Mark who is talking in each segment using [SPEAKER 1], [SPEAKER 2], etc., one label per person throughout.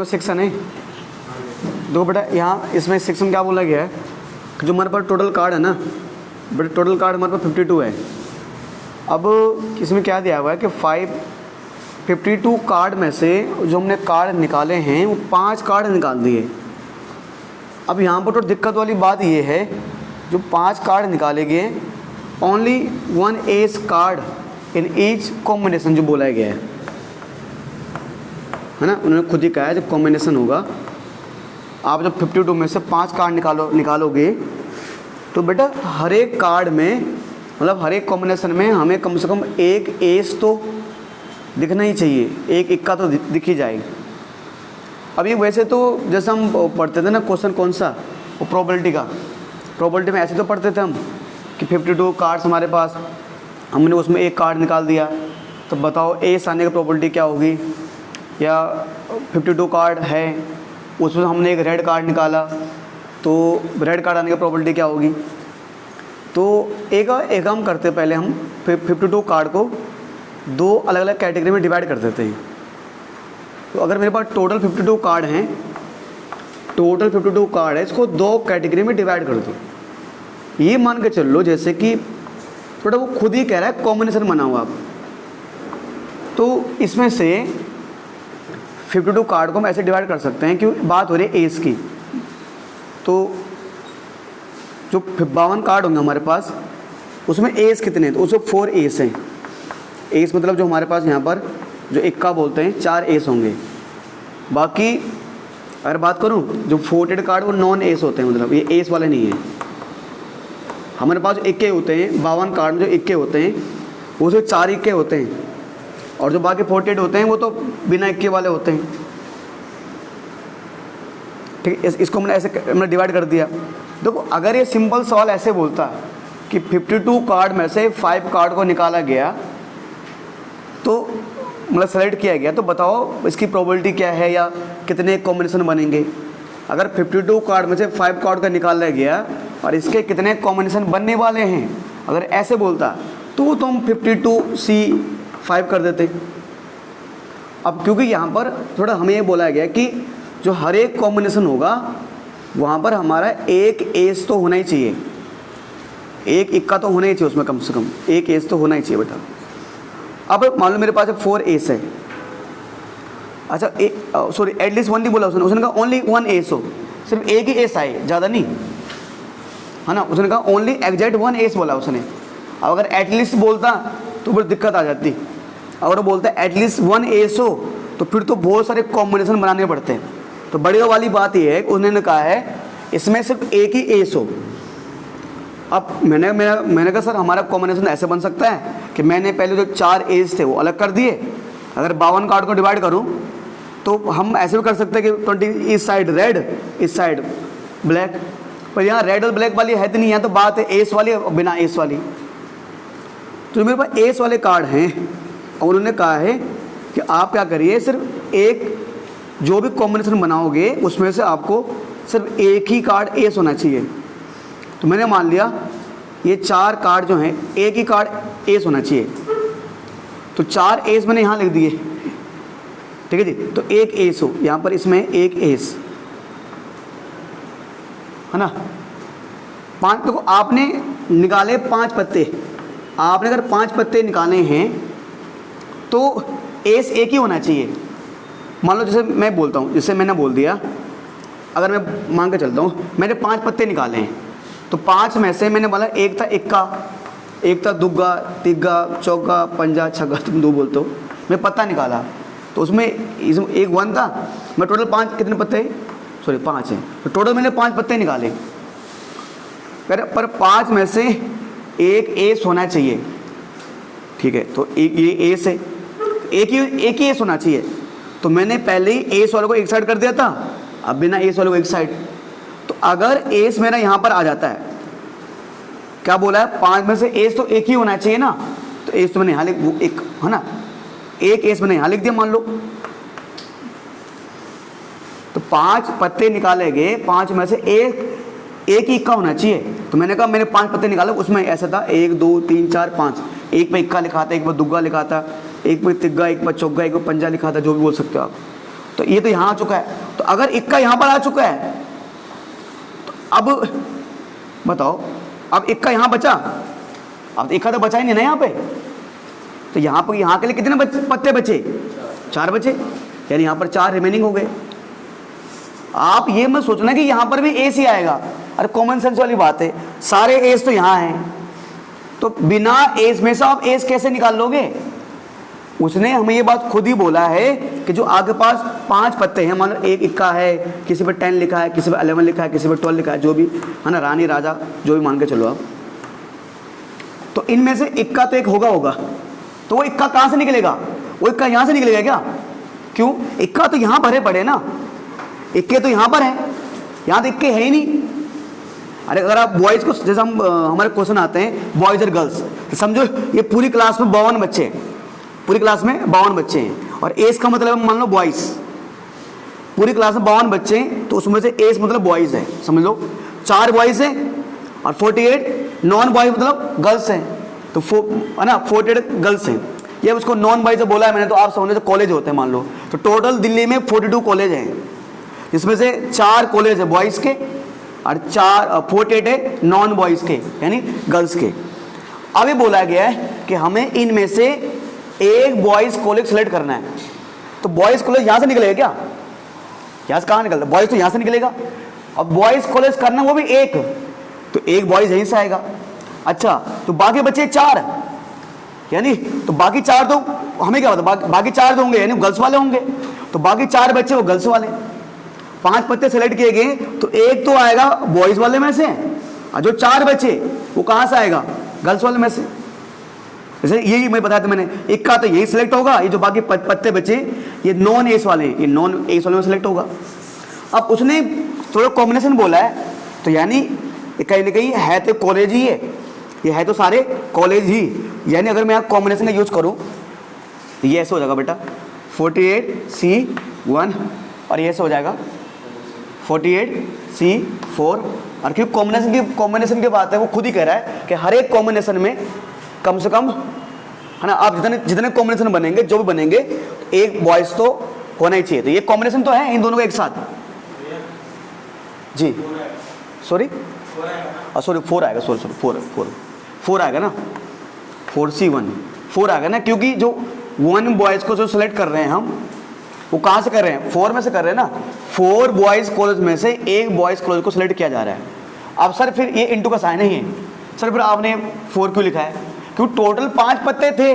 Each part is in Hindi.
[SPEAKER 1] सेक्शन है दो बेटा। यहाँ इसमें सेक्शन क्या बोला गया है कि जो हमारे पास टोटल कार्ड है ना बेटा, टोटल कार्ड हमारे पास 52 है। अब इसमें क्या दिया हुआ है कि 52 कार्ड में से जो हमने कार्ड निकाले हैं वो 5 कार्ड निकाल दिए। अब यहाँ पर तो दिक्कत वाली बात ये है, जो 5 कार्ड निकाले गए, only 1 S card in each combination जो बोला गया है ना, उन्होंने खुद ही कहा है जब कॉम्बिनेशन होगा, आप जब 52 में से 5 कार्ड निकालोगे तो बेटा हर एक कार्ड में, मतलब हर एक कॉम्बिनेशन में हमें कम से कम एक एस तो दिखना ही चाहिए, एक इक्का तो दिख ही जाएगी। अब ये वैसे तो जैसे हम पढ़ते थे ना क्वेश्चन कौन सा, वो प्रोबेबिलिटी का, प्रोबेबिलिटी में ऐसे तो पढ़ते थे हम कि 52 कार्ड्स हमारे पास, हमने उसमें एक कार्ड निकाल दिया तो बताओ एस आने की प्रोबेबिलिटी क्या होगी। या 52 कार्ड है उसमें हमने एक रेड कार्ड निकाला तो रेड कार्ड आने की प्रोबेबिलिटी क्या होगी। तो एक हम करते पहले हम 52 कार्ड को 2 अलग अलग कैटेगरी में डिवाइड कर देते हैं। तो अगर मेरे पास टोटल 52 कार्ड हैं, टोटल 52 कार्ड है, इसको 2 कैटेगरी में डिवाइड कर दो। ये मान के चल लो जैसे कि थोड़ा वो खुद ही कह रहा है कॉम्बिनेशन बनाओ आप, तो इसमें से 52 कार्ड को हम ऐसे डिवाइड कर सकते हैं कि बात हो रही है एस की। तो जो 52 कार्ड होंगे हमारे पास उसमें एस कितने हैं, तो उसमें 4 एस हैं। एस मतलब जो हमारे पास यहाँ पर जो इक्का बोलते हैं 4 एस होंगे। बाकी अगर बात करूँ जो 48 कार्ड वो नॉन एस होते हैं, मतलब ये एस वाले नहीं हैं। हमारे पास इक्के होते हैं 52 कार्ड में, जो इक्के होते हैं वो सिर्फ 4 इक्के होते हैं, और जो बाकी 48 होते हैं वो तो बिना इक्के वाले होते हैं। ठीक है, इसको हमने ऐसे हमने डिवाइड कर दिया। देखो अगर ये सिंपल सवाल ऐसे बोलता कि 52 कार्ड में से 5 कार्ड को निकाला गया तो मतलब सेलेक्ट किया गया, तो बताओ इसकी प्रोबेबिलिटी क्या है या कितने कॉम्बिनेशन बनेंगे। अगर 52 कार्ड में से 5 कार्ड का निकाला गया और इसके कितने कॉम्बिनेशन बनने वाले हैं, अगर ऐसे बोलता तो हम 52C5 कर देते। अब क्योंकि यहाँ पर थोड़ा हमें ये बोला गया कि जो हर एक कॉम्बिनेशन होगा वहाँ पर हमारा एक एस तो होना ही चाहिए, एक इक्का तो होना ही चाहिए, उसमें कम से कम एक एस तो होना ही चाहिए बेटा। अब मान लो मेरे पास 4 एस है, अच्छा सॉरी एटलीस्ट 1 नहीं बोला उसने कहा ओनली 1 एस हो, सिर्फ एक ही एस आए, ज़्यादा नहीं है ना। उसने कहा ओनली एग्जैक्ट 1 एस बोला उसने। अब अगर एटलीस्ट बोलता तो फिर दिक्कत आ जाती। अगर वो बोलता है एटलीस्ट 1 एस हो तो फिर तो बहुत सारे कॉम्बिनेशन बनाने पड़ते हैं। तो बढ़िया वाली बात ये है कि उन्होंने कहा है इसमें सिर्फ एक ही एस हो। अब मैंने कहा सर हमारा कॉम्बिनेशन ऐसे बन सकता है कि मैंने पहले जो 4 एस थे वो अलग कर दिए, अगर 52 कार्ड को डिवाइड करूं तो हम ऐसे भी कर सकते हैं कि 20 इस साइड रेड इस साइड ब्लैक, पर यहाँ रेड और ब्लैक वाली है तो नहीं, यहाँ तो बात है एस वाली और बिना एस वाली। तो मेरे पास एस वाले कार्ड हैं और उन्होंने कहा है कि आप क्या करिए, सिर्फ एक जो भी कॉम्बिनेशन बनाओगे उसमें से आपको सिर्फ एक ही कार्ड एस होना चाहिए। तो मैंने मान लिया ये 4 कार्ड जो हैं एक ही कार्ड एस होना चाहिए, तो 4 एस मैंने यहाँ लिख दिए, ठीक है जी। तो एक एस हो यहाँ पर, इसमें एक एस है ना। 5 देखो आपने निकाले 5 पत्ते, आपने अगर 5 पत्ते निकाले हैं तो एस एक ही होना चाहिए। मान लो जैसे मैं बोलता हूँ, जैसे मैंने बोल दिया, अगर मैं मान के चलता हूँ मैंने 5 पत्ते निकाले हैं, तो 5 में से मैंने बोला एक था इक्का, एक था दुग्गा, तिग्गा, चौका, पंजा, छक्का, तुम 2 बोलते हो, मैं पत्ता निकाला तो उसमें एक 1 था। मैं टोटल 5 कितने पत्ते, सॉरी 5 हैं, तो टोटल मैंने 5 पत्ते निकाले, पर 5 में से एक एस होना चाहिए, ठीक है। तो एक ये एस है, एक ही एस होना चाहिए, तो मैंने पहले ही एस वाले को एक साइड कर दिया था, अब बिना एस वाले को एक साइड। तो अगर एस मेरा यहाँ पर आ जाता है, क्या बोला है 5 में से एस तो एक ही होना चाहिए ना, तो एस तो मैंने यहाँ लिख, वो एक है ना, एक एस मैंने यहाँ लिख दिया मान लो। तो 5 पत्ते निकाले गए, 5 में से एक ही इक्का होना चाहिए। तो मैंने कहा मैंने 5 पत्ते निकाले, उसमें ऐसा था 1 2 3 4 5, एक पे इक्का लिखा था, एक पे दुग्गा लिखा था, एक पे तिग्गा, एक पे चौगा, एक पे पंजा लिखा था, जो भी बोल सकते हो आप। तो ये तो यहाँ आ चुका है। तो अगर इक्का यहाँ पर आ चुका है तो अब बताओ, अब इक्का यहाँ बचा, अब इक्का तो बचा ही नहीं ना यहाँ पे, तो यहाँ पर यहाँ के लिए कितने पत्ते बचे? 4 बचे, यानी यहाँ पर 4 रिमेनिंग हो गए। आप ये मत सोचना कि यहाँ पर भी एस ही आएगा, अरे कॉमन सेंस वाली बात है, सारे एस तो यहाँ हैं, तो बिना एस में से आप एस कैसे निकाल लोगे? उसने हमें ये बात खुद ही बोला है कि जो आगे पास 5 पत्ते हैं, मान लो एक इक्का है, किसी पे 10 लिखा है, किसी पे 11 लिखा है, किसी पे 12 लिखा है, जो भी है ना, रानी राजा जो भी मान के चलो आप, तो इनमें से इक्का तो एक होगा, तो वो इक्का कहाँ से निकलेगा? वो इक्का यहाँ से निकलेगा क्या? क्यों? इक्का तो यहाँ भरे पड़े ना, इक्के तो यहाँ पर है, यहाँ तो इक्के है ही नहीं। अरे अगर आप बॉयज़ को, जैसे हम हमारे क्वेश्चन आते हैं बॉयज़ और गर्ल्स, तो समझो ये पूरी क्लास में 52 बच्चे हैं, पूरी क्लास में 52 बच्चे हैं, और एस का मतलब मान लो बॉयज़, पूरी क्लास में 52 बच्चे हैं, तो उसमें से एस मतलब बॉयज़ है, समझ लो 4 बॉयज़ हैं और 48 नॉन बॉयज़ मतलब गर्ल्स हैं, तो है ना 48 गर्ल्स हैं। ये उसको नॉन बॉयज़ बोला है मैंने, तो आप समझ लो कॉलेज होते हैं मान लो, तो टोटल दिल्ली में 42 कॉलेज हैं, जिसमें से 4 कॉलेज है बॉयज़ के और 48 है नॉन बॉयज़ के यानी गर्ल्स के। अब ये बोला गया है कि हमें इनमें से एक बॉयज़ कॉलेज सेलेक्ट करना है, तो बॉयज़ कॉलेज यहाँ से निकलेगा क्या? यहाँ से कहाँ निकलता? बॉयज़ तो यहाँ से निकलेगा, अब बॉयज़ कॉलेज करना वो भी एक, तो एक बॉयज़ यहीं से आएगा। अच्छा, तो बाकी बचे 4, यानी तो बाकी 4 तो हमें क्या पता, बाकी 4 तो होंगे यानी गर्ल्स वाले होंगे, तो बाकी 4 बच्चे वो गर्ल्स वाले। 5 पत्ते सेलेक्ट किए गए, तो एक तो आएगा बॉयज़ वाले में से, और जो 4 बचे वो कहाँ से आएगा? गर्ल्स वाले में से। जैसे यही मैं बताया था मैंने, इक्का तो यही सिलेक्ट होगा, ये जो बाकी पत्ते बचे ये नॉन एस वाले, ये नॉन एस वाले में सिलेक्ट होगा। अब उसने थोड़ा कॉम्बिनेशन बोला है, तो यानी कहीं ना कहीं है तो कॉलेज ही है, ये है तो सारे कॉलेज ही, यानी अगर मैं यहाँ कॉम्बिनेशन का यूज करूँ तो ये ऐसे हो जाएगा बेटा 48C1, और ये ऐसे हो जाएगा 48C4, और क्योंकि कॉम्बिनेशन की बात है, वो खुद ही कह रहा है कि हर एक कॉम्बिनेशन में कम से कम, है ना, आप जितने कॉम्बिनेशन बनेंगे, जो भी बनेंगे, एक बॉयज़ तो होना ही चाहिए। तो ये कॉम्बिनेशन तो है इन दोनों का एक साथ जी, सॉरी 4 आएगा, सॉरी 4 आएगा ना, 4C1 4 आएगा ना, क्योंकि जो 1 बॉयज़ को जो सेलेक्ट कर रहे हैं हम, वो कहाँ से कर रहे हैं? 4 में से कर रहे हैं ना, 4 बॉयज़ कॉलेज में से एक बॉयज़ कॉलेज को सिलेक्ट किया जा रहा है। अब सर फिर ये इंटू का साइन नहीं है सर, फिर आपने 4 क्यों लिखा है? क्योंकि टोटल 5 पत्ते थे,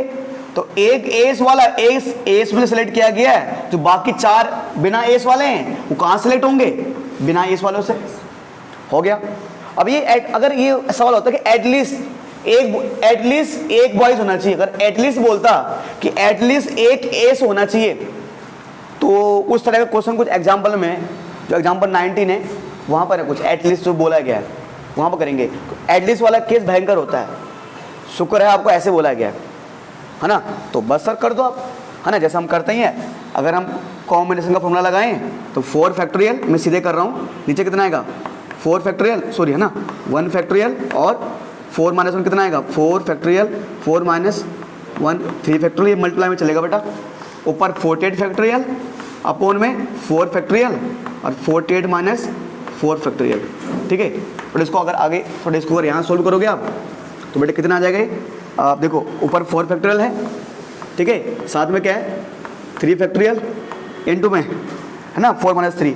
[SPEAKER 1] तो एक एस वाला एस में सेलेक्ट किया गया है, जो बाकी 4 बिना एस वाले हैं वो कहाँ सेलेक्ट होंगे? बिना एस वालों से। हो गया। अब ये अगर ये सवाल होता है कि एटलीस्ट एक बॉयज होना चाहिए, अगर एटलीस्ट बोलता कि एटलीस्ट एक एस होना चाहिए, तो उस तरह का क्वेश्चन कुछ एग्जाम्पल में, जो एग्जाम्पल 19 है वहाँ पर है कुछ एटलीस्ट जो बोला गया है, वहाँ पर करेंगे। एटलीस्ट वाला केस भयंकर होता है, शुक्र है आपको ऐसे बोला गया है ना, तो बस सर कर दो आप, है ना, जैसे हम करते ही हैं। अगर हम कॉम्बिनेशन का फॉर्मूला लगाएं तो 4 फैक्टोरियल, मैं सीधे कर रहा हूँ, नीचे कितना आएगा 4 फैक्टोरियल, सॉरी है ना 1 फैक्टोरियल, और 4 - 1 कितना आएगा 4 फैक्टोरियल, 4 - 1 3 फैक्टोरियल, मल्टीप्लाई में चलेगा बेटा। ऊपर 48 फैक्टोरियल अपोन में 4 फैक्टोरियल और 48 - 4 फैक्टोरियल, ठीक है। बट इसको अगर आगे थोड़ा इसको अगर यहाँ सोल्व करोगे आप तो बेटा कितना आ जाएगा ये, आप देखो ऊपर 4 फैक्टोरियल है, ठीक है, साथ में क्या है 3 फैक्टोरियल इनटू में, है ना 4 - 3,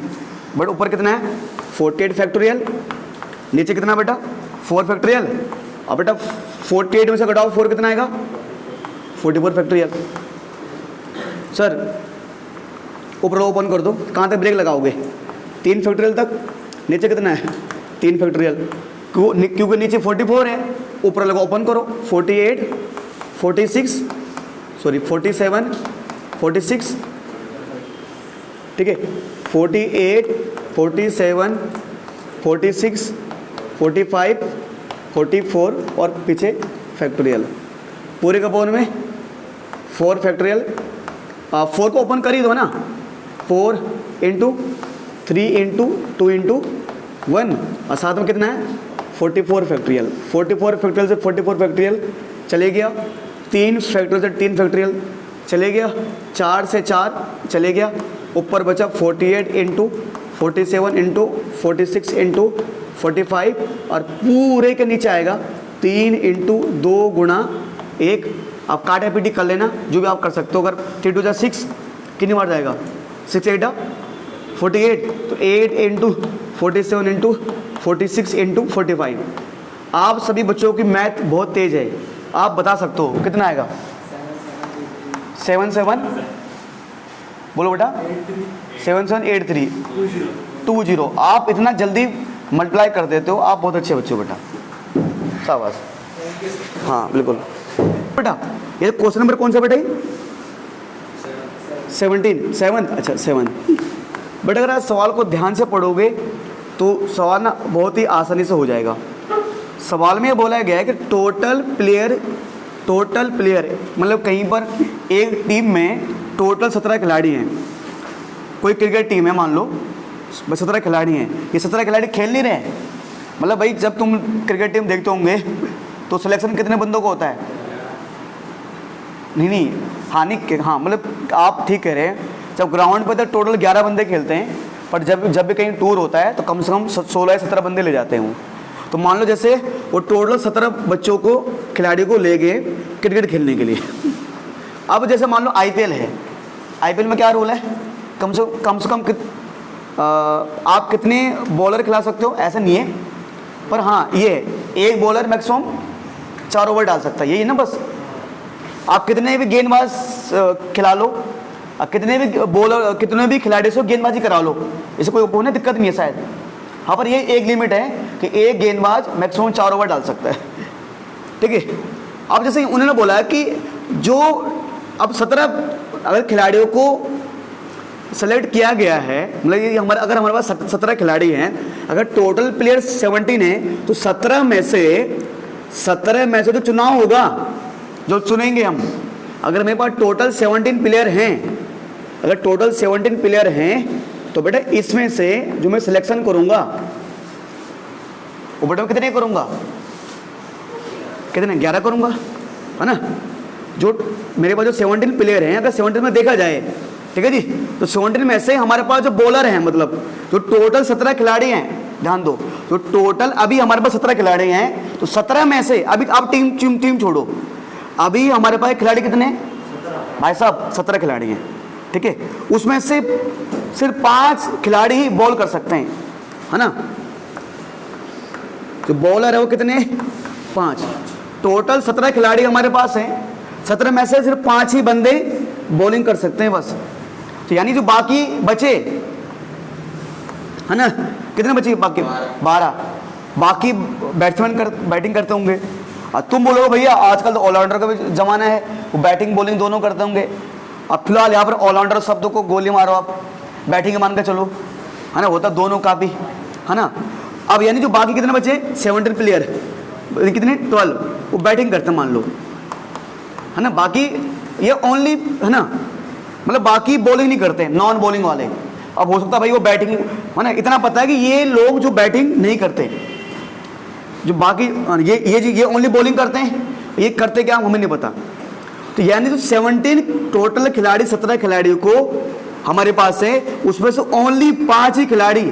[SPEAKER 1] बट ऊपर कितना है 48 फैक्टोरियल, नीचे कितना बेटा 4 फैक्टोरियल, और बेटा 48 में से घटाओ 4 कितना आएगा 44 फैक्टोरियल। सर ऊपर ओपन कर दो, कहाँ तक ब्रेक लगाओगे 3 फैक्टोरियल तक, नीचे कितना है 3 फैक्टोरियल, क्योंकि नीचे 44 है, ऊपर लगा ओपन करो 48 46 सॉरी 47 46, ठीक है 48 47 46 45 44 और पीछे फैक्टोरियल, पूरे का पोन में 4 फैक्टोरियल, 4 को ओपन कर ही दो ना, 4 × 3 × 2 × 1, और साथ में कितना है 44 फैक्टोरियल, 44 फैक्टोरियल से 44 फैक्टोरियल चले गया, 3 फैक्टोरियल से 3 फैक्टोरियल चले गया, 4 से 4 चले गया, ऊपर बचा 48 इंटू 47 इंटू 46 इंटू 45 और पूरे के नीचे आएगा 3 इंटू 2 गुणा 1। आप काटा पीटी कर लेना, जो भी आप कर सकते हो। अगर 3 2 6 कितनी बार जाएगा, 6 8 48, तो 8 इंटू 47 इंटू 46 इंटू 45। आप सभी बच्चों की मैथ बहुत तेज़ है, आप बता सकते हो कितना आएगा। 7 7 बोलो बेटा, 7 7 8 3 2 0। आप इतना जल्दी मल्टीप्लाई कर देते हो, आप बहुत अच्छे बच्चे हो बेटा, शाबाश। हाँ बिल्कुल बेटा। ये क्वेश्चन नंबर कौन सा बेटा, 17 7। अच्छा 7 बेटा। अगर आप सवाल को ध्यान से पढ़ोगे तो सवाल ना बहुत ही आसानी से हो जाएगा। सवाल में ये बोला गया है कि टोटल प्लेयर मतलब कहीं पर एक टीम में टोटल 17 खिलाड़ी हैं। कोई क्रिकेट टीम है मान लो, बस 17 खिलाड़ी हैं। ये 17 खिलाड़ी खेल नहीं रहे, मतलब भाई जब तुम क्रिकेट टीम देखते होंगे तो सिलेक्शन कितने बंदों को होता है। नहीं हाँ मतलब आप ठीक कह रहे हैं। जब ग्राउंड पे तो टोटल 11 बंदे खेलते हैं, पर जब भी कहीं टूर होता है तो कम से कम 16 या 17 बंदे ले जाते हैं वो। तो मान लो जैसे वो टोटल 17 बच्चों को, खिलाड़ियों को ले गए क्रिकेट खेलने के लिए। अब जैसे मान लो आईपीएल है, आईपीएल में क्या रूल है, कम से कम आप कितने बॉलर खिला सकते हो, ऐसा नहीं है। पर हाँ ये एक बॉलर मैक्सिमम 4 ओवर डाल सकता है, यही ना बस। आप कितने भी गेंदबाज खिला लो, कितने भी खिलाड़ी से गेंदबाजी करा लो, इसे कोई होने दिक्कत नहीं है शायद। हाँ पर ये एक लिमिट है कि एक गेंदबाज मैक्सिमम 4 ओवर डाल सकता है, ठीक है। अब जैसे उन्होंने बोला कि जो अब 17 अगर खिलाड़ियों को सेलेक्ट किया गया है, मतलब ये अगर हमारे पास 17 खिलाड़ी हैं, अगर टोटल प्लेयर 17 है तो 17 में से जो चुनाव होगा, जो चुनेंगे हम, अगर मेरे पास टोटल 17 प्लेयर हैं, अगर टोटल 17 प्लेयर हैं तो बेटा इसमें से जो मैं सिलेक्शन करूंगा वो बेटा कितने करूंगा, कितने 11 करूंगा, है ना। जो मेरे पास जो 17 प्लेयर हैं, अगर 17 में देखा जाए, ठीक है जी, तो 17 में से हमारे पास जो बॉलर हैं, मतलब जो टोटल 17 खिलाड़ी हैं, ध्यान दो, जो टोटल अभी हमारे पास 17 खिलाड़ी हैं, तो 17 में से अभी आप टीम छोड़ो, अभी हमारे पास खिलाड़ी कितने भाई साहब, 17 खिलाड़ी हैं, ठीक है। उसमें से सिर्फ 5 खिलाड़ी ही बॉल कर सकते हैं, है ना। जो बॉलर है वो कितने, 5। टोटल 17 खिलाड़ी हमारे पास हैं, 17 में से सिर्फ 5 ही बंदे बॉलिंग कर सकते हैं बस। तो यानी जो बाकी बचे, है ना, कितने बचे बाकी, 12 बाकी बैट्समैन बैटिंग करते होंगे। तुम बोलोगे भैया आजकल तो ऑलराउंडर का भी जमाना है, वो बैटिंग बॉलिंग दोनों करते होंगे। अब फिलहाल यहाँ पर ऑलराउंडर शब्द को गोली मारो, आप बैटिंग मान के चलो, है ना, होता दोनों का भी, है ना। अब यानी जो बाकी कितने बचे, 17 प्लेयर, कितने 12, वो बैटिंग करते मान लो, है ना। बाकी ये ओनली, है ना, मतलब बाकी बॉलिंग नहीं करते, नॉन बॉलिंग वाले। अब हो सकता है भाई वो बैटिंग, है ना, इतना पता है कि ये लोग जो बैटिंग नहीं करते, जो बाकी ये ओनली बॉलिंग करते हैं, ये करते क्या हमें नहीं पता। तो यानी जो 17 टोटल खिलाड़ी, 17 खिलाड़ियों को हमारे पास है, उसमें से ओनली 5 ही खिलाड़ी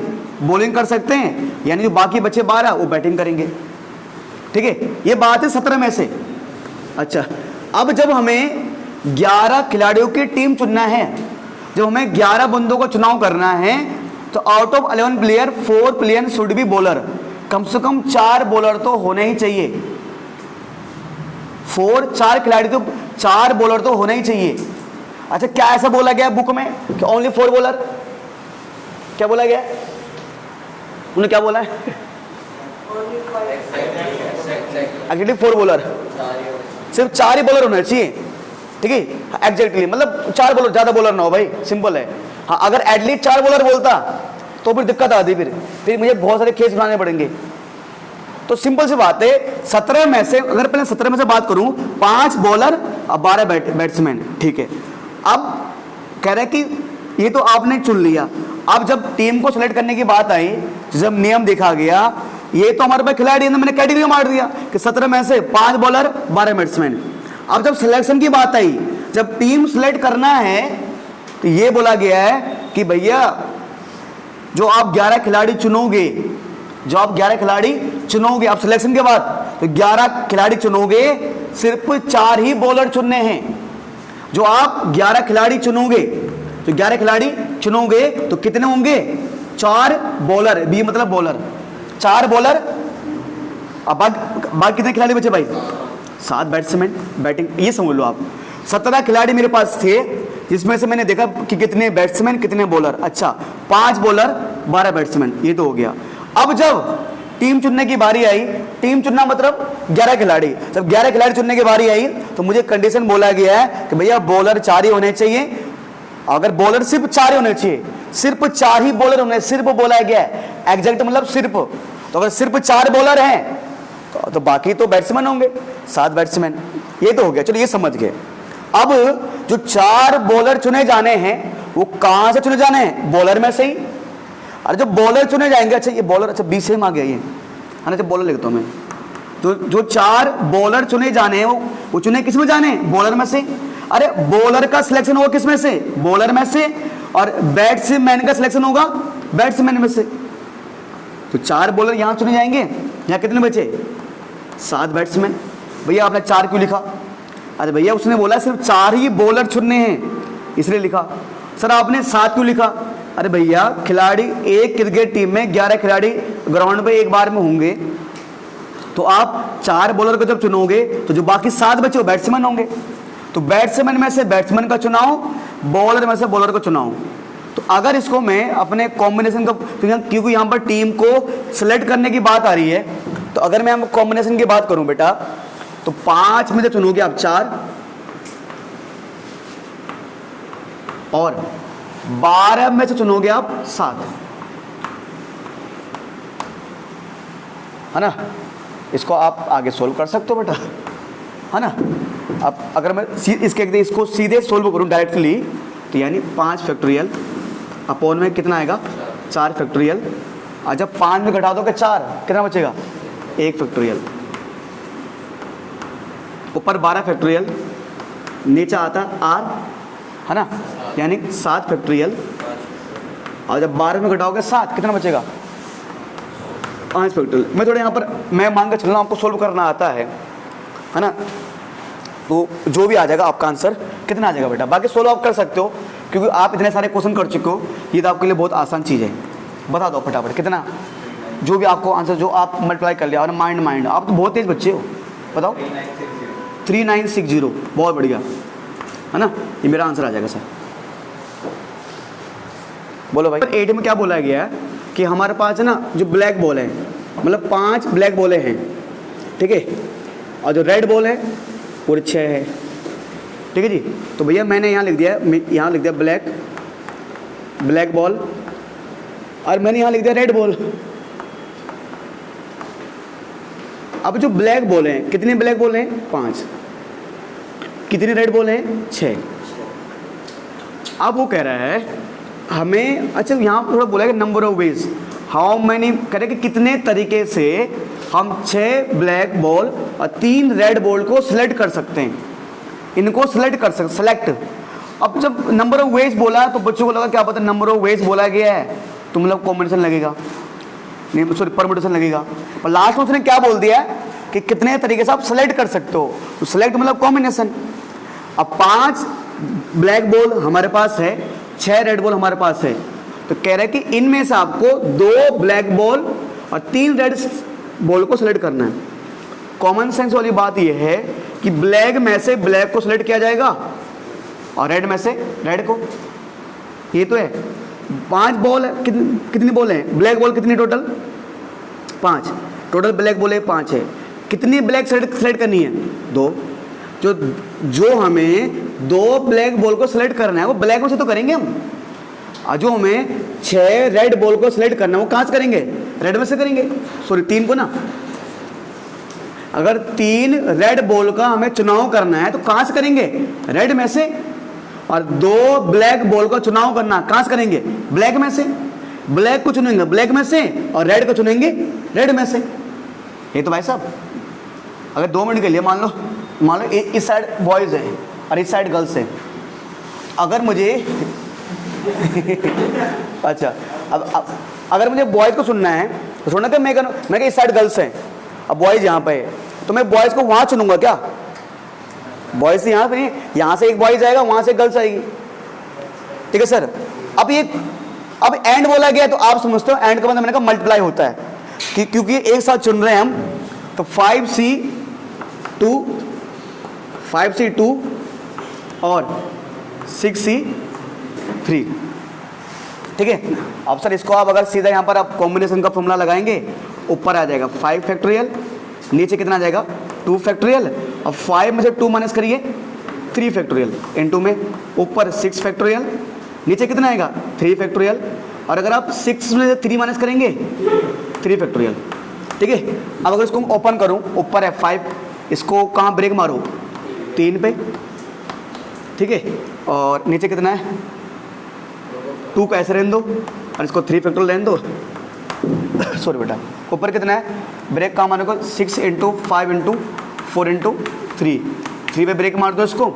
[SPEAKER 1] बॉलिंग कर सकते हैं, यानी जो बाकी बचे 12 वो बैटिंग करेंगे, ठीक है। ये बात है 17 में से। अच्छा, अब जब हमें 11 खिलाड़ियों की टीम चुनना है, जब हमें 11 बंदों को चुनाव करना है, तो out of 11 player 4 player should be bowler, कम से कम 4 बॉलर तो होने ही चाहिए। 4 खिलाड़ी तो 4 बॉलर तो होने ही चाहिए। अच्छा, क्या ऐसा बोला गया बुक में कि ओनली 4 बॉलर, क्या बोला गया, उन्होंने क्या बोला है, एक्चुअली 4 बॉलर, सिर्फ 4 ही बॉलर होना चाहिए, ठीक है, एग्जैक्टली, मतलब 4 बॉलर, ज्यादा बॉलर ना हो भाई, सिंपल है। हाँ, अगर एटलीस्ट 4 बॉलर बोलता तो फिर दिक्कत आती, फिर मुझे बहुत सारे केस बनाने पड़ेंगे। तो सिंपल सी बात है, 17 में से, अगर पहले 17 में से बात करूं, 5 बॉलर और 12 बैट्समैन, ठीक है। अब कह रहे कि ये तो आपने चुन लिया, अब जब टीम को सिलेक्ट करने की बात आई, जब नियम देखा गया, ये तो हमारे पास खिलाड़ी है, मैंने कैटेगरी मार दिया कि 17 में से 5 बॉलर 12 बैट्समैन। अब जब सिलेक्शन की बात आई, जब टीम सिलेक्ट करना है, तो ये बोला गया है कि भैया जो आप 11 खिलाड़ी चुनोगे, जो आप 11 खिलाड़ी चुनोगे आप सिलेक्शन के बाद, तो 11 खिलाड़ी चुनोगे, सिर्फ 4 ही बॉलर चुनने हैं। जो आप 11 खिलाड़ी चुनोगे, तो 11 खिलाड़ी चुनोगे तो कितने होंगे? 4 बॉलर, बी मतलब बॉलर, 4 बॉलर। अब बाकी कितने खिलाड़ी बचे भाई? 7 बैट्समैन बैटिंग, ये समझ लो आप। 17 खिलाड़ी मेरे पास थे, जिसमें से मैंने देखा कि कितने बैट्समैन कितने बॉलर। अच्छा, 5 बॉलर 12 बैट्समैन, ये तो हो गया। अब जब टीम चुनने की बारी आई, टीम चुनना मतलब 11 खिलाड़ी, जब 11 खिलाड़ी चुनने की बारी आई तो मुझे कंडीशन बोला गया है कि भैया बॉलर 4 ही होने चाहिए। अगर बॉलर सिर्फ 4 ही होने चाहिए, सिर्फ 4 ही बॉलर होने, सिर्फ बोला गया है, एग्जैक्ट मतलब सिर्फ। तो अगर सिर्फ 4 बॉलर हैं तो बाकी तो बैट्समैन होंगे, 7 बैट्समैन, ये तो हो गया। चलो ये समझ गए। अब जो 4 बॉलर चुने जाने हैं वो कहां से चुने जाने हैं? बॉलर में से ही। अरे जो बॉलर चुने जाएंगे, अच्छा ये बॉलर, अच्छा 20 सेम आ गया ये, है ना, जब बॉलर लिखता हूं मैं, तो जो 4 बॉलर चुने जाने हैं वो चुने किस में जाने? बॉलर में से। अरे बॉलर का सिलेक्शन होगा किस में से? बॉलर में से। और बैट्समैन का सिलेक्शन होगा बैट्समैन में से। तो 4 बॉलर यहां चुने जाएंगे, यहां कितने बचे? 7 बैट्समैन। भैया आपने 4 क्यों लिखा? अरे भैया उसने बोला सिर्फ 4 ही बॉलर चुनने हैं, इसलिए लिखा। सर आपने 7 क्यों लिखा? अरे भैया खिलाड़ी, एक क्रिकेट टीम में 11 खिलाड़ी ग्राउंड पे एक बार में होंगे, तो आप 4 बॉलर को जब चुनोगे तो जो बाकी 7 बचे वो बैट्समैन होंगे। तो बैट्समैन में से बैट्समैन का चुनाव, बॉलर में से बॉलर का चुनाव। तो अगर इसको मैं अपने कॉम्बिनेशन का, क्योंकि यहाँ पर टीम को सिलेक्ट करने की बात आ रही है, तो अगर मैं कॉम्बिनेशन की बात करूं बेटा, तो 5 में से चुनोगे आप 4 और 12 में से चुनोगे आप 7, है ना। इसको आप आगे सोल्व कर सकते हो बेटा, है ना। अब अगर मैं इसको सीधे सोल्व करूं डायरेक्टली, तो यानी 5 फैक्टोरियल अपॉन में कितना आएगा? 4 फैक्टोरियल। और जब 5 में घटा दोगे 4, कितना बचेगा? 1 फैक्टोरियल। ऊपर 12 फैक्टोरियल, नीचे आता R, है ना, यानी 7 फैक्टोरियल। और जब 12 में घटाओगे 7, कितना बचेगा? 5 फैक्टोरियल। मैं थोड़ा यहाँ पर मैं मान के चल रहा हूँ, आपको सोल्व करना आता है ना, तो जो भी आ जाएगा आपका आंसर कितना आ जाएगा बेटा। बाकी सोल्व आप कर सकते हो, क्योंकि आप इतने सारे क्वेश्चन कर चुके हो, ये तो आपके लिए बहुत आसान चीज़ है। बता दो फटाफट कितना, जो भी आपको आंसर, जो आप मल्टीप्लाई कर लिया। और माइंड आप तो बहुत तेज बच्चे हो, बताओ। 3960, बहुत बढ़िया, है ना, ये मेरा आंसर आ जाएगा सर। बोलो भाई। 8 में क्या बोला गया है कि हमारे पास है ना जो ब्लैक बॉल है, मतलब 5 ब्लैक बॉलें हैं, ठीक है, और जो रेड बॉल है वो 6 है, ठीक है जी। तो भैया मैंने यहाँ लिख दिया, ब्लैक बॉल, और मैंने यहाँ लिख दिया रेड बॉल। अब जो ब्लैक बॉल हैं, कितने ब्लैक बॉल हैं? 5। कितने रेड बॉल हैं? 6। अब वो कह रहा है हमें, अच्छा यहाँ पर थोड़ा बोला कि number of ways, how many, कह रहे कि कितने तरीके से हम 6 ब्लैक बॉल और 3 रेड बॉल को सिलेक्ट कर सकते हैं, इनको सिलेक्ट कर सकते, सेलेक्ट। अब जब नंबर ऑफ वेज बोला तो बच्चों को लगा क्या पता नंबर ऑफ वेज बोला गया है तो मतलब कॉम्बिनेशन लगेगा, नहीं सॉरी परमुटेशन लगेगा। और लास्ट में उसने क्या बोल दिया कि कितने तरीके से आप सेलेक्ट कर सकते हो, तो सेलेक्ट मतलब कॉम्बिनेशन। अब 5 ब्लैक बॉल हमारे पास है, 6 रेड बॉल हमारे पास है, तो कह रहे हैं कि इनमें से आपको 2 ब्लैक बॉल और 3 रेड बॉल को सिलेक्ट करना है। कॉमन सेंस वाली बात यह है कि ब्लैक में से ब्लैक को सिलेक्ट किया जाएगा और रेड में से रेड को, ये तो है। 5 बॉल है, कितनी बॉल है? ब्लैक बॉल कितनी टोटल? 5 टोटल ब्लैक बॉल है, 5 है। कितनी ब्लैक सेलेक्ट करनी है? 2। जो हमें 2 ब्लैक बॉल को सिलेक्ट करना है वो ब्लैक में से तो करेंगे हम, और जो हमें 6 रेड बॉल को सिलेक्ट करना है वो कहाँ से करेंगे? रेड में से करेंगे, सॉरी 3 को ना। अगर 3 रेड बॉल का हमें चुनाव करना है तो कहाँ से करेंगे? रेड में से। और 2 ब्लैक बॉल का चुनाव करना कहाँ से करेंगे? ब्लैक में से। ब्लैक को चुनेंगे ब्लैक में से और रेड को चुनेंगे रेड में से। ये तो भाई साहब अगर 2 मिनट के लिए मान लो इस साइड बॉयज़ है और इस साइड गर्ल्स है, अगर मुझे अच्छा, अब अगर मुझे बॉयज़ को सुनना है तो सुनना क्या, मैं इस साइड गर्ल्स हैं, अब बॉयज़ यहाँ पे है, तो मैं बॉयज़ को वहाँ चुनूंगा क्या? बॉयज़ यहाँ पे नहीं, यहाँ से एक बॉयज़ आएगा, वहाँ से गर्ल्स आएगी। ठीक है सर। अब एंड बोला गया तो आप समझते हो एंड का मतलब मैंने कहा मल्टीप्लाई होता है कि क्योंकि एक साथ चुन रहे हैं हम, तो 5C2 और 6C3। ठीक है। अब सर इसको आप अगर सीधा यहाँ पर आप कॉम्बिनेशन का फॉर्मूला लगाएंगे, ऊपर आ जाएगा 5 फैक्टोरियल, नीचे कितना आ जाएगा 2 फैक्टोरियल, अब 5 में से 2 माइनस करिए 3 फैक्टोरियल, इनटू में ऊपर 6 फैक्टोरियल, नीचे कितना आएगा 3 फैक्टोरियल, और अगर आप 6 में से 3 माइनस करेंगे 3 फैक्टोरियल। ठीक है। अब अगर इसको ओपन करूँ, ऊपर है 5, इसको कहाँ ब्रेक मारो 3 पे। ठीक है। और नीचे कितना है 2 को ऐसे रहने दो और इसको 3 फैक्टोरियल रहने दो। सॉरी बेटा, ऊपर कितना है ब्रेक कहाँ मारो को 6 इंटू 5 इंटू 4 इंटू 3 पे ब्रेक मार दो इसको,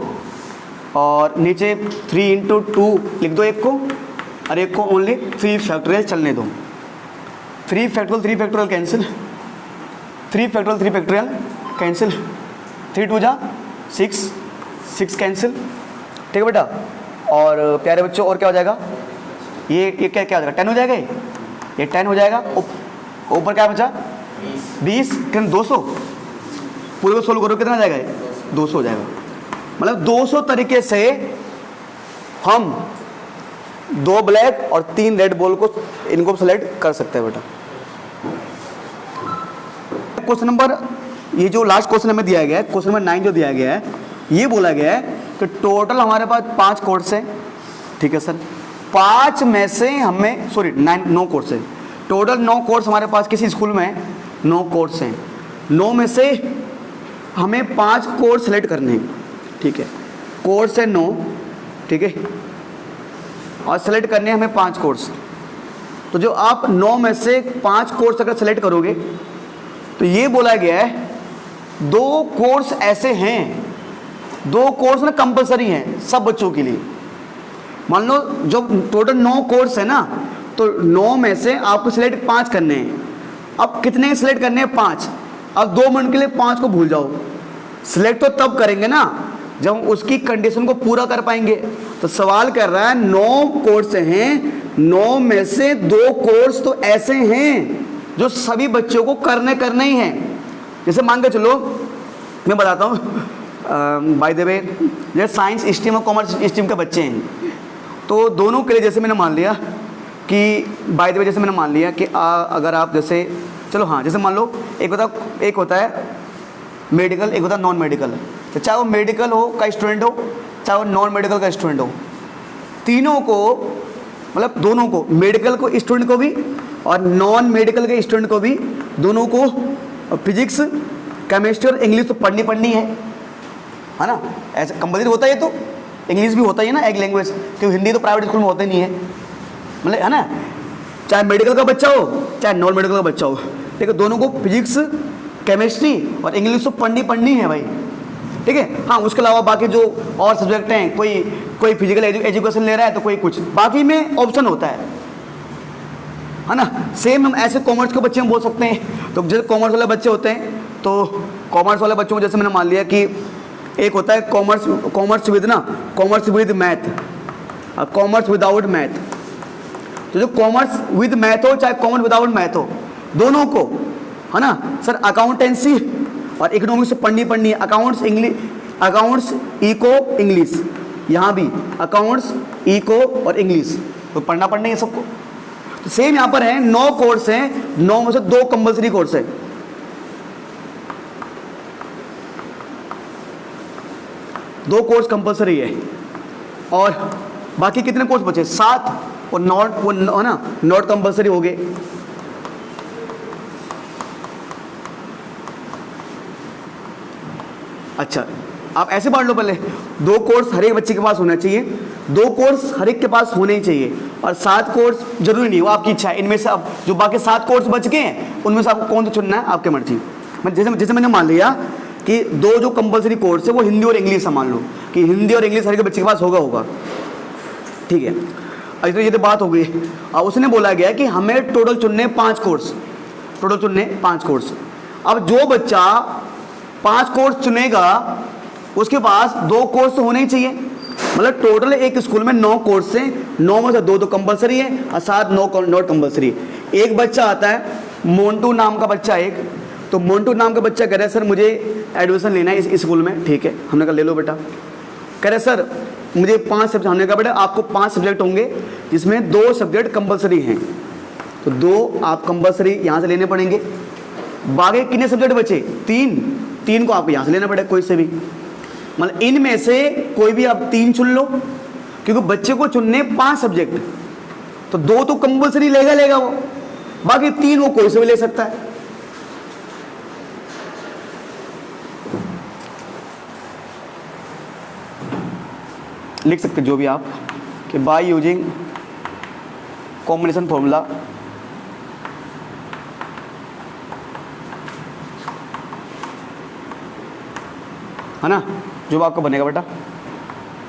[SPEAKER 1] और नीचे 3 इंटू 2 लिख दो एक को, और एक को ओनली 3 फैक्टोरियल चलने दो। 3 फैक्टोरियल कैंसिल, 3 फैक्टोरियल कैंसिल, 3 2 जा 6 कैंसिल। ठीक है बेटा। और प्यारे बच्चों और क्या हो जाएगा, ये क्या हो जाएगा 10 हो जाएगा, ये 10 हो जाएगा। ऊपर क्या बचा 20, कितना 200, पूरे को सोल्व करो कितना आ जाएगा 200 हो जाएगा। मतलब 200 तरीके से हम 2 ब्लैक और 3 रेड बॉल को इनको सेलेक्ट कर सकते हैं बेटा। क्वेश्चन नंबर, ये जो लास्ट क्वेश्चन हमें दिया गया है, क्वेश्चन नंबर 9 जो दिया गया है, ये बोला गया है कि टोटल हमारे पास 5 कोर्स हैं। ठीक है सर। 5 में से हमें 9 कोर्स है, टोटल 9 कोर्स हमारे पास किसी स्कूल में 9 कोर्स हैं। 9 में से हमें 5 कोर्स सेलेक्ट करने हैं। ठीक है। कोर्स है 9। ठीक है। और सेलेक्ट करने हैं हमें 5 कोर्स। तो जो आप 9 में से 5 कोर्स अगर सेलेक्ट करोगे तो ये बोला गया है 2 कोर्स ऐसे हैं, 2 कोर्स ना कंपलसरी हैं सब बच्चों के लिए। मान लो जो टोटल 9 कोर्स है ना, तो 9 में से आपको सिलेक्ट 5 करने हैं। अब कितने सिलेक्ट करने हैं 5। अब 2 मिनट के लिए 5 को भूल जाओ, सिलेक्ट तो तब करेंगे ना जब हम उसकी कंडीशन को पूरा कर पाएंगे। तो सवाल कर रहा है 9 कोर्स हैं, 9 में से 2 कोर्स तो ऐसे हैं जो सभी बच्चों को करने ही हैं। जैसे मान के चलो, मैं बताता हूँ, बाय द वे, जैसे साइंस स्ट्रीम और कॉमर्स स्ट्रीम के बच्चे हैं, तो दोनों के लिए जैसे मैंने मान लिया कि बाय द वे, जैसे मैंने मान लिया कि अगर आप जैसे चलो हाँ, जैसे मान लो एक होता है मेडिकल, एक होता है नॉन मेडिकल। तो चाहे वो मेडिकल हो का स्टूडेंट हो, चाहे वो नॉन मेडिकल का स्टूडेंट हो, तीनों को मतलब दोनों को, मेडिकल को स्टूडेंट को भी और नॉन मेडिकल के स्टूडेंट को भी, दोनों को फिजिक्स, केमिस्ट्री और इंग्लिश तो पढ़नी है ना। ऐसा कंपलसरी होता है। तो इंग्लिश भी होता ही है ना एक लैंग्वेज, क्योंकि हिंदी तो प्राइवेट स्कूल में होते नहीं है, मतलब है ना। चाहे मेडिकल का बच्चा हो चाहे नॉन मेडिकल का बच्चा हो, ठीक है, दोनों को फिजिक्स, केमिस्ट्री और इंग्लिश तो पढ़नी है भाई। ठीक है। हाँ, उसके अलावा बाकी जो और सब्जेक्ट हैं, कोई फिजिकल एजुकेशन ले रहा है तो कोई कुछ, बाकी में ऑप्शन होता है ना। सेम हम ऐसे कॉमर्स के बच्चे हम बोल सकते हैं। तो जैसे कॉमर्स वाले बच्चे होते हैं, तो कॉमर्स वाले बच्चों को जैसे मैंने मान लिया कि एक होता है कॉमर्स विद मैथ और कॉमर्स विदाउट मैथ। तो जो कॉमर्स विद मैथ हो चाहे कॉमर्स विदाउट मैथ हो, दोनों को, है ना सर, अकाउंटेंसी और इकोनॉमिक्स पढ़नी है। अकाउंट्स इको इंग्लिश, यहाँ भी अकाउंट्स इको और इंग्लिश तो पढ़ना है सबको। तो सेम यहाँ पर है 9 कोर्स हैं, 9 में से 2 कंपल्सरी कोर्स है। दो कोर्स कंपल्सरी है और बाकी कितने कोर्स बचे 7, और नॉट कंपल्सरी हो गए। अच्छा, आप ऐसे बांट लो, पहले 2 कोर्स हर एक बच्चे के पास होना चाहिए, 2 कोर्स हर एक के पास होने ही चाहिए, और 7 कोर्स जरूरी नहीं, वो आपकी इच्छा है। इनमें से अब जो बाकी 7 कोर्स बच गए हैं उनमें से आपको कौन सा चुनना है, आपकी मर्जी। जैसे मैंने मान लिया कि 2 जो कंपल्सरी कोर्स है वो हिंदी और इंग्लिश है, मान लो कि हिंदी और इंग्लिश हर एक बच्चे के पास होगा। ठीक है। तो ये तो बात हो गई। अब उसने बोला गया कि हमें टोटल चुनने 5 कोर्स, टोटल चुनने 5 कोर्स। अब जो बच्चा 5 कोर्स चुनेगा उसके पास 2 कोर्स तो होने ही चाहिए। मतलब टोटल एक स्कूल में 9 कोर्स हैं, 9 में से 2 तो कंपलसरी है और 7 नॉट कंपलसरी। एक बच्चा आता है मोन्टू नाम का बच्चा एक, तो मोन्टू नाम का बच्चा कह रहा है सर मुझे एडमिशन लेना है इस स्कूल में। ठीक है, हमने कहा ले लो बेटा। कह रहे सर मुझे 5 सब्जेक्ट, हमने कहा बेटा आपको 5 सब्जेक्ट होंगे जिसमें 2 सब्जेक्ट कंपलसरी हैं, तो 2 आप कंपलसरी यहाँ से लेने पड़ेंगे। बाकी कितने सब्जेक्ट बचे? 3 को आपको यहाँ से लेना पड़ेगा कोई से भी। मतलब इनमें से कोई भी आप 3 चुन लो, क्योंकि बच्चे को चुनने 5 सब्जेक्ट, तो 2 तो कंपलसरी लेगा वो, बाकी 3 वो कोई से भी ले सकता है। लिख सकते जो भी आप कि बाय यूजिंग कॉम्बिनेशन फॉर्मूला है ना, जो आपका बनेगा बेटा,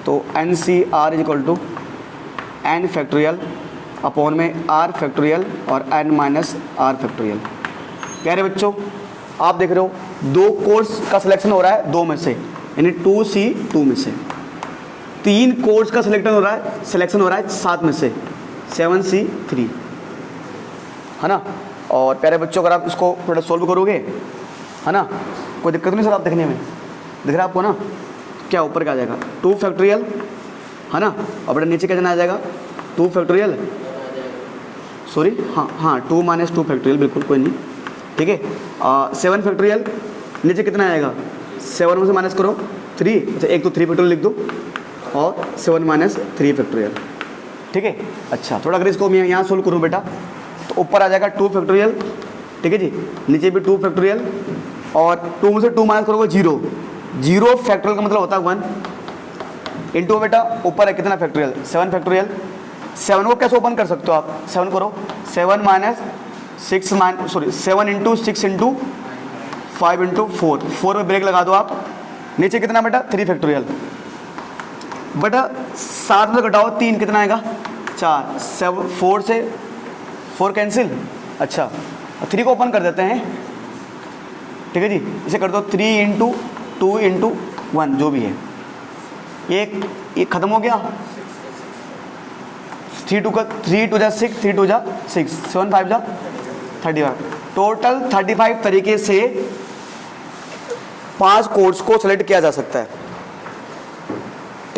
[SPEAKER 1] तो N C R is equal to N factorial upon में आर फैक्टोरियल और एन माइनस आर फैक्टोरियल। कह रहे बच्चों आप देख रहे हो 2 कोर्स का सिलेक्शन हो रहा है 2 में से, यानी 2C2 में से। 3 कोर्स का सिलेक्शन हो रहा है 7 में से, 7C3 है ना। और प्यारे बच्चों अगर आप इसको थोड़ा सोल्व करोगे है ना, कोई दिक्कत नहीं सर, आप देखने में दिख रहा है आपको ना, क्या ऊपर क्या आ जाएगा 2 फैक्टोरियल है ना, और बेटा नीचे क्या जाना आ जाएगा 2 फैक्टोरियल, सॉरी हाँ 2 माइनस 2 फैक्टोरियल, बिल्कुल कोई नहीं, ठीक है। 7 फैक्टोरियल नीचे कितना आएगा, 7 में से माइनस करो 3, अच्छा एक तो 3 फैक्टोरियल लिख दो और 7 माइनस 3 फैक्टोरियल, ठीक है। अच्छा थोड़ा अगर इसको मैं यहाँ सोल्व करूँ बेटा, तो ऊपर आ जाएगा 2 फैक्टोरियल, ठीक है जी, नीचे भी 2 फैक्टोरियल, और 2 में से 2 माइनस करोगे 0 फैक्टोरियल का मतलब होता है 1 इंटू बेटा ऊपर है कितना फैक्टोरियल 7 फैक्टोरियल। 7 को कैसे ओपन कर सकते हो आप, 7 करो 7 माइनस 6 7 इंटू 6 इंटू 5 इंटू 4 में ब्रेक लगा दो आप, नीचे कितना बेटा 3 फैक्टोरियल, बेटा 7 में घटाओ 3 कितना आएगा 4, 4 से 4 कैंसिल, अच्छा 3 को ओपन कर देते हैं, ठीक है जी, इसे कर दो 3 इंटू 2 इंटू 1 जो भी है, ये खत्म हो गया, 3 2 जा 6, 3 2 जा 6, 7 5 जा 35, टोटल 35 तरीके से 5 कोर्स को सेलेक्ट किया जा सकता है।